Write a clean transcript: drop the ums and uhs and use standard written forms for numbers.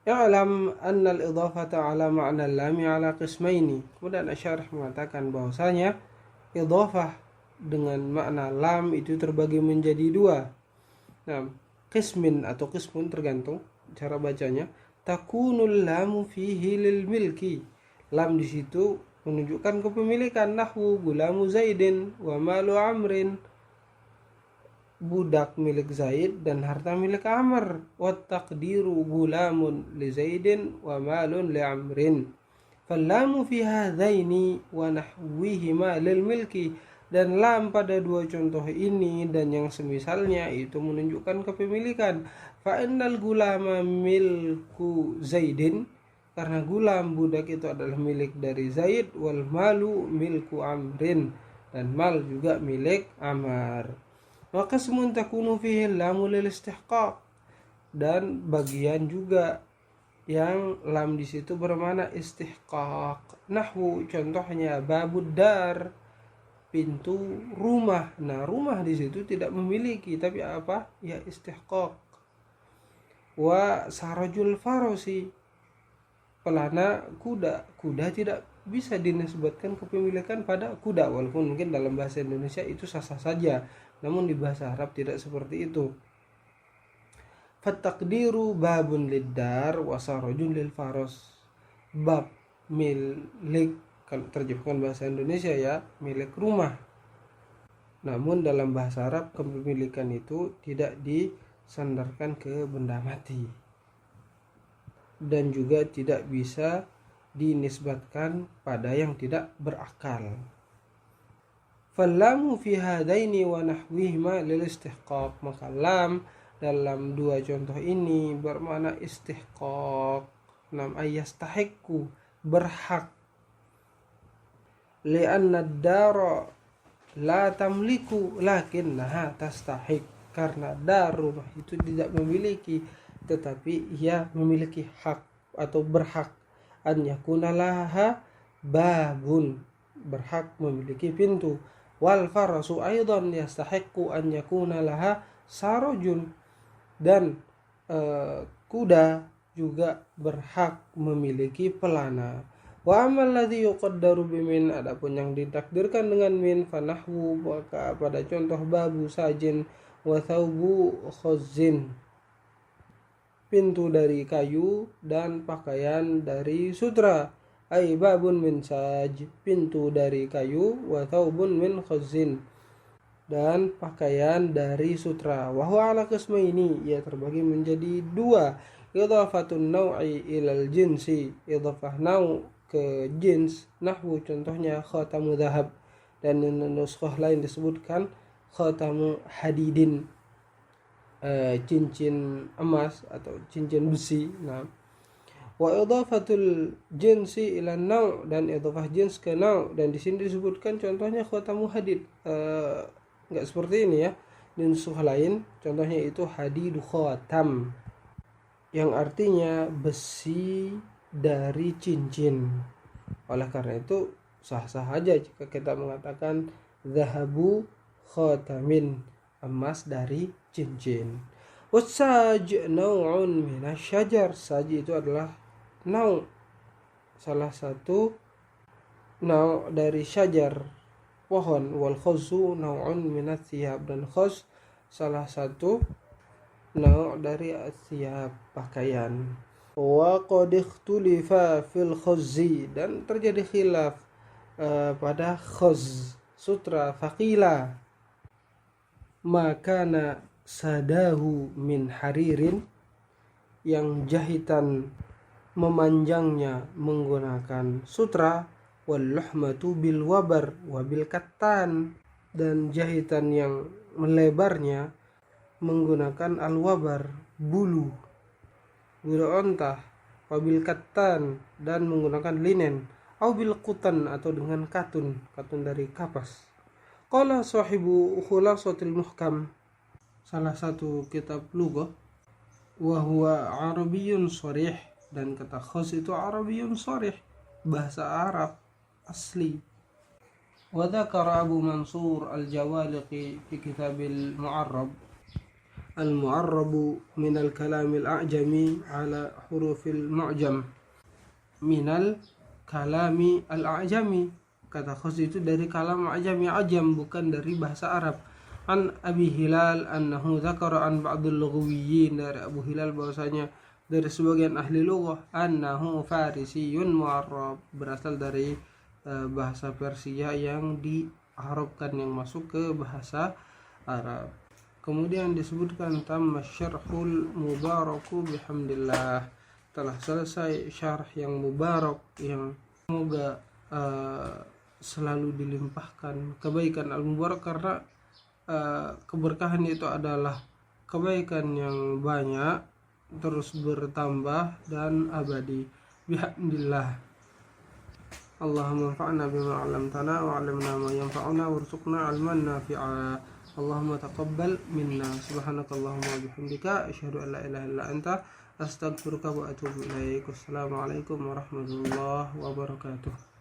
I'lam anna al-idhafata ala ma'na al-lami ala qismaini. Kemudian Asy-Syarih mengatakan bahwasanya idhafah dengan makna lam itu terbagi menjadi dua. Nah, qismin atau qismun tergantung cara bacanya. Takunul lamu fihi lil milki. Lam di situ menunjukkan kepemilikan, nahwu gulamu Zaidin wa malu Amrin. Budak milik Zaid dan harta milik Amr. Wa taqdiru gulamun li Zaidin wa malun li Amrin. Fallamu fi hadzaini wa nahwihima lil milki. Dan lam pada dua contoh ini dan yang semisalnya itu menunjukkan kepemilikan. Fa innal gulama milku Zaidin, karena gulam budak itu adalah milik dari Zaid, wal malu milku Amrin, dan mal juga milik Amr. Wa qismun takunu fihi lamu lil istihqaq, dan bagian juga yang lam di situ bermakna istihqaq. Nahwu contohnya babud dar, pintu rumah. Nah, rumah di situ tidak memiliki tapi apa? Ya istihqaq. Wa sarajul farosi, pelana kuda. Kuda tidak bisa dinisbatkan kepemilikan pada kuda, walaupun mungkin dalam bahasa Indonesia itu sah-sah saja, namun di bahasa Arab tidak seperti itu. Fattaqdiru babun liddar wa sarajun lil faros. Bab milik, kalau terjemahkan bahasa Indonesia ya, milik rumah. Namun dalam bahasa Arab kepemilikan itu tidak disandarkan ke benda mati dan juga tidak bisa dinisbatkan pada yang tidak berakal. Fallamu fi hadaini wa nahwihima lil istihqaq. Maka lam dalam dua contoh ini bermakna istihqaq. Nam ayastahiqu, berhak. Li'anna ad-dara la tamliku lakinnaha tastahiq. Karena dar, rumah itu tidak memiliki tetapi ia memiliki hak atau berhak. An yakuna laha babun, berhak memiliki pintu. Wal farasu aidan yastahiqu an yakuna laha sarajun, dan kuda juga berhak memiliki pelana. Wa amal ladzi yuqaddaru bimin, adapun yang ditakdirkan dengan min, fanahwu, maka pada contoh babu sajin wa thawbu khazzin, pintu dari kayu dan pakaian dari sutra. Ai babun min saj, pintu dari kayu, wa thawbun min khazzin, dan pakaian dari sutra. Wa huwa ala qismaini, ia terbagi menjadi dua. Idhafatun naw'i ilal jinsi, idhafah naw' ke jins. Nahwu contohnya khatamu dhahab, dan di nuskhah lain disebutkan khatamu hadidin, cincin emas atau cincin besi. Nah, wa idhafatul jinsi ila naw', dan idhafah jins ke naw', dan di sini disebutkan contohnya khatamu hadid. Enggak seperti ini ya. Di nuskhah lain contohnya itu hadidu khatam, yang artinya besi dari cincin. Oleh karena itu sah-sah saja jika kita mengatakan zahabu khatamin, emas dari cincin. Wasaj naw'un minasyajar, saj itu adalah naw', salah satu naw' dari syajar, pohon. Wal khazzu naw'un minathiyab, dan khaz salah satu naw' dari athiyab, pakaian. Wa qad ikhtulifa fil khazzi, dan terjadi khilaf pada khaz, sutra. Faqila makana sadahu min haririn, yang jahitan memanjangnya menggunakan sutra. Wal luhmatu bil wabar wa bil kattan, dan jahitan yang melebarnya menggunakan al wabar, bulu onta. Wa bil kattan, dan menggunakan linen. Au bil qutan, atau dengan katun dari kapas. Qala sahibu khulasatil muhkam, salah satu kitab lughah, wa huwa arabiyyun sharih, dan kata khaz itu arabiyyun sharih, bahasa Arab asli. Wa dzakara Abu Mansur al-Jawaliqi fi kitabil Mu'arrab, al-mu'arrabu minal kalamil a'jami ala hurufil mu'jam. Minal kalami al-a'jami, kata khos itu dari kalam a'jami, ajam bukan dari bahasa Arab. An Abi Hilal annahu dzakara an ba'dul lughawiyyin, dari Abu Hilal bahwasanya dari sebagian ahli lughah, annahu farisiyun mu'arrab, berasal dari bahasa Persia yang diarabkan, yang masuk ke bahasa Arab. Kemudian disebutkan tamma syarhul mubaraku bihamdillah, telah selesai syarh yang mubarak, yang semoga selalu dilimpahkan kebaikan. Al-mubarak karena keberkahan itu adalah kebaikan yang banyak, terus bertambah dan abadi. Bihamdillah. Allahumma anfa'na bima 'allamtana wa 'allimna ma yanfa'una warzuqna 'ilman nafi'a. Allahumma taqabbal minna. Subhanakallahumma wa bihamdika asyhadu an la ilaha illa anta astaghfiruka wa atubu ilaik. Wassalamualaikum warahmatullahi wabarakatuh.